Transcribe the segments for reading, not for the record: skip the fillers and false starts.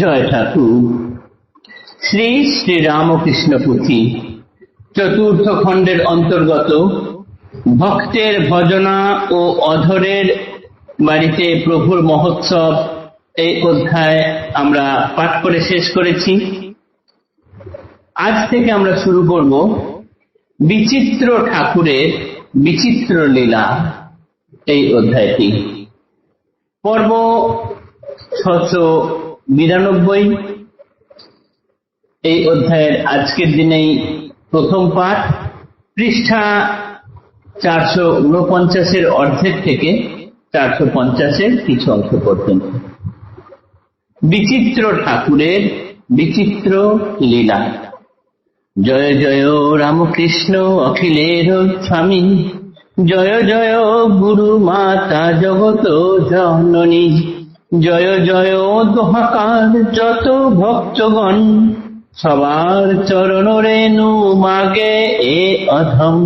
জয় ঠাকুর। শ্রী শ্রী রামকৃষ্ণ পুঁথি চতুর্থ খণ্ডের অন্তর্গত ভক্তের ভজনা ও অধরের বাড়িতে প্রভুর মহোৎসব এই অধ্যায় আমরা পাঠ করে শেষ করেছি। আজ থেকে আমরা শুরু করব বিচিত্র ঠাকুরের বিচিত্র লীলা এই অধ্যায়টি। পর্ব 692 এই অধ্যায়ের আজকের দিনেই প্রথম পাঠ, পৃষ্ঠা 449 অর্ধেক থেকে 450 কিছু অংশ পর্যন্ত। বিচিত্র ঠাকুরের বিচিত্র লীলা। জয় জয় রামকৃষ্ণ অখিলের স্বামী, জয় জয় গুরু মাতা জগত জননী, জয় জয় দোহাকার যত ভক্তগণ, সবার চরণ রেণু মাগে এ অধম।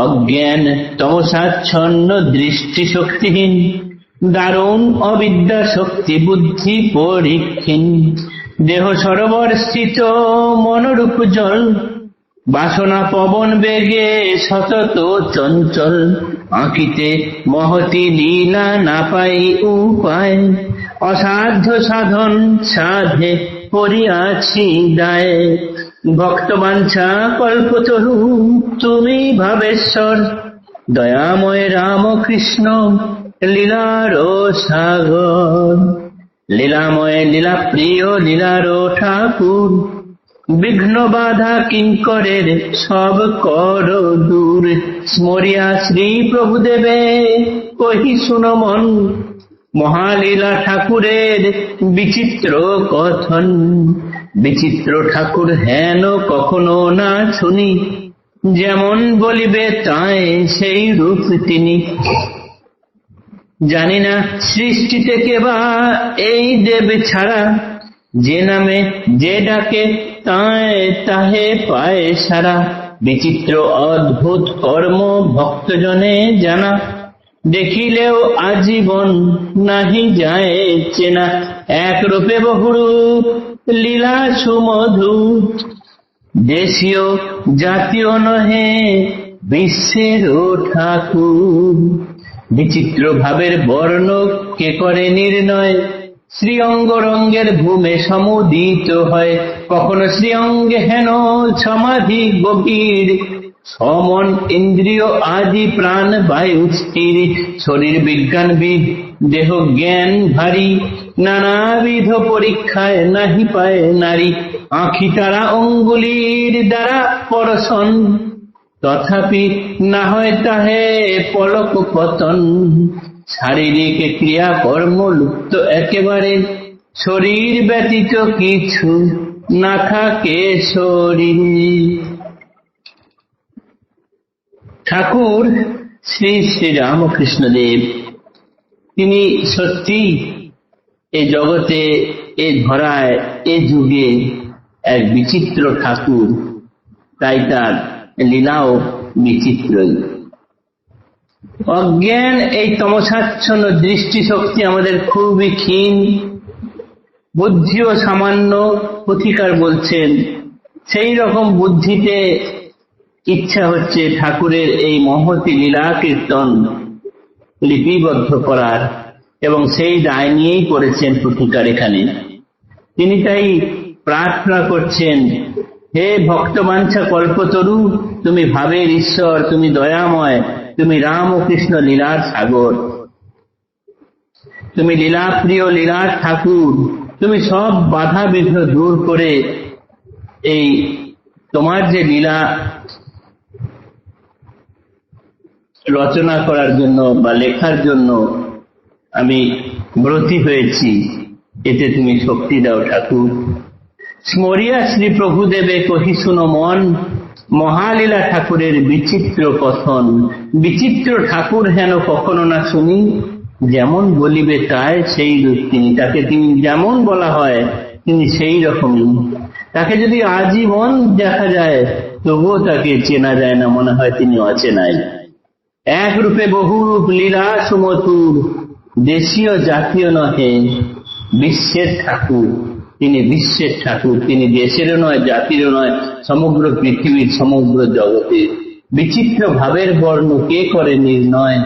অজ্ঞান তমসাচ্ছন্ন দৃষ্টি শক্তিহীন, দারুণ অবিদ্যা শক্তি বুদ্ধি পরীক্ষীন, দেহ সরোবর স্থিত মনোরূপ জল, বাসনা পবন বেগে সতত চঞ্চল, আঁকিতে মহতি লীলা না পাই উপায়, অসাধ্য সাধন সাধে করিয়াছি দায়। ভক্তবাঞ্ছা কল্পতরু তুমি ভাবেশ্বর, দয়াময় রামকৃষ্ণ লীলার সাগর। লীলাময় লীলা প্রিয় লীলার ঠাকুর, বিঘ্ন বাধা কিঙ্করের সব কর দূর। স্মরিয়া শ্রী প্রভুদেবে কহি শুনো মন, মহালীলা ঠাকুরের বিচিত্র কথন। বিচিত্র ঠাকুর হেন কখনো না শুনি, যেমন বলিবে তাই সেই রূপ তিনি। জানি না সৃষ্টিতে কেবা এই দেব ছাড়া, যে নামে যে ডাকে তাই তাহে পায় সারা। বিচিত্র অদ্ভুত কর্ম ভক্তজনে জানা, দেখিলেও আজীবন নাহি যায় চেনা। এক রূপে বহুরূপ লীলা সুমধুর, দেশীয় জাতীয় নহে বিশ্বের ঠাকুর। বিচিত্র ভাবের বর্ণ কে করে নির্ণয়, শ্রীঅঙ্গ রঙ্গের ভূমে সমুদিত হয়। কখনো শ্রীঅঙ্গে হেন সমাধি গভীর, সমন ইন্দ্রিয় আদি প্রাণ বায়ু স্থির। শরীর বিজ্ঞানবিদ দেহ জ্ঞান ভারী, নানাবিধ পরীক্ষায় নাহি পায় নারী। আঁখি তারা অঙ্গুলির দ্বারা পরশন, তথাপি না হয় তাহে পলক পতন। শারীরিক ক্রিয়া কর্ম লুপ্ত একেবারে, শরীর ব্যতীত কিছু না থাকে শরীরে। ঠাকুর শ্রী শ্রী রামকৃষ্ণদেব তিনি সত্যি এই জগতে, এই ধরায়, এই যুগে এক বিচিত্র ঠাকুর, তাই তার লীলাও বিচিত্রই। অজ্ঞান এই তমসাচ্ছন্ন দৃষ্টিশক্তি আমাদের খুবই ক্ষীণ, বুদ্ধিও সামান্য। পুথিকার বলছেন সেই রকম বুদ্ধিতে ইচ্ছা হচ্ছে ঠাকুরের এই মহতী লীলা কীর্তন লিপিবদ্ধ করার, এবং সেই দায় নিয়েই করেছেন পুথিকার এখানে। তিনি তাই প্রার্থনা করছেন, হে ভক্তবাঞ্ছা কল্পতরু, তুমি ভাবের ঈশ্বর, তুমি দয়াময়, তুমি রামকৃষ্ণ লীলার সাগর, তুমি লীলা প্রিয় লীলার ঠাকুর। তুমি সব বাধা বিঘ্ন দূর করে এই তোমার যে লীলা রচনা করার জন্য বা লেখার জন্য আমি ব্রতী হয়েছি, এতে তুমি শক্তি দাও ঠাকুর। স্মরিয়া শ্রী প্রভুদেবে কহি শুনো মন, মহালীলা ঠাকুরের বিচিত্র কথন। বিচিত্র ঠাকুর হেন কখনো না শুনি, যেমন বলিবে তাই সেই রূপ তিনি। তাকে তিনি যেমন বলা হয় তিনি সেই রকমই। তাকে যদি আজীবন দেখা যায় তবুও তাকে চেনা যায় না, মনে হয় তিনি অচেনাই। এক রূপে বহুরূপ লীলা সুমধুর, দেশীয় জাতীয় নহে বিশ্বের ঠাকুর, তিনি বিশ্বের ঠাকুর, তিনি দেশেরও নয়, জাতিরও নয়, সমগ্র পৃথিবীর, সমগ্র জগতের। বিচিত্র ভাবের বর্ণ কে করে নির্ণয়,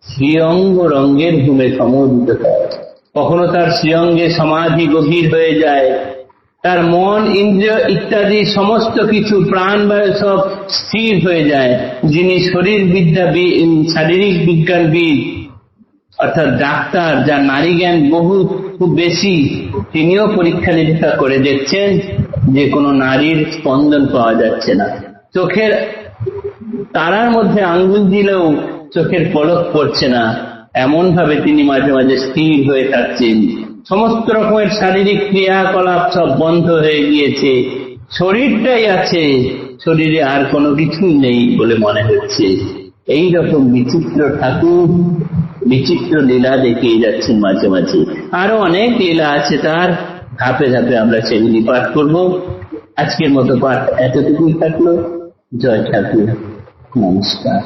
শ্রীঅঙ্গ রঙ্গের ঘুমে সমুদিত হয়। কখনো তার শ্রীঅঙ্গে সমাধি গভীর হয়ে যায়, তার মন, ইন্দ্রিয় ইত্যাদি সমস্ত কিছু, প্রাণবায়ু সব স্থির হয়ে যায়। যিনি শারীরিক বিজ্ঞানবিদ অর্থাৎ ডাক্তার, যার নারী জ্ঞান খুব বেশি, তিনিও পরীক্ষা নিরীক্ষা করে দেখছেন যে কোনো নারীর স্পন্দন পাওয়া যাচ্ছে না। চোখের তারার মধ্যে আঙ্গুল দিলেও চোখের পলক পড়ছে না, এমন ভাবে তিনি মাঝে মাঝে স্থির হয়ে থাকছেন। সমস্ত রকমের শারীরিক ক্রিয়াকলাপ সব বন্ধ হয়ে গিয়েছে, শরীরটাই আছে, শরীরে আর কোনো কিছুই নেই বলে মনে হচ্ছে। এই রকম বিচিত্র ঠাকুর বিচিত্র লীলা দেখিয়ে যাচ্ছেন মাঝে মাঝে। আরো অনেক লীলা আছে তার, ধাপে ধাপে আমরা সেগুলি পাঠ করব। আজকের মতো পাঠ এতটুকুই থাকলো। জয় ঠাকুর, নমস্কার।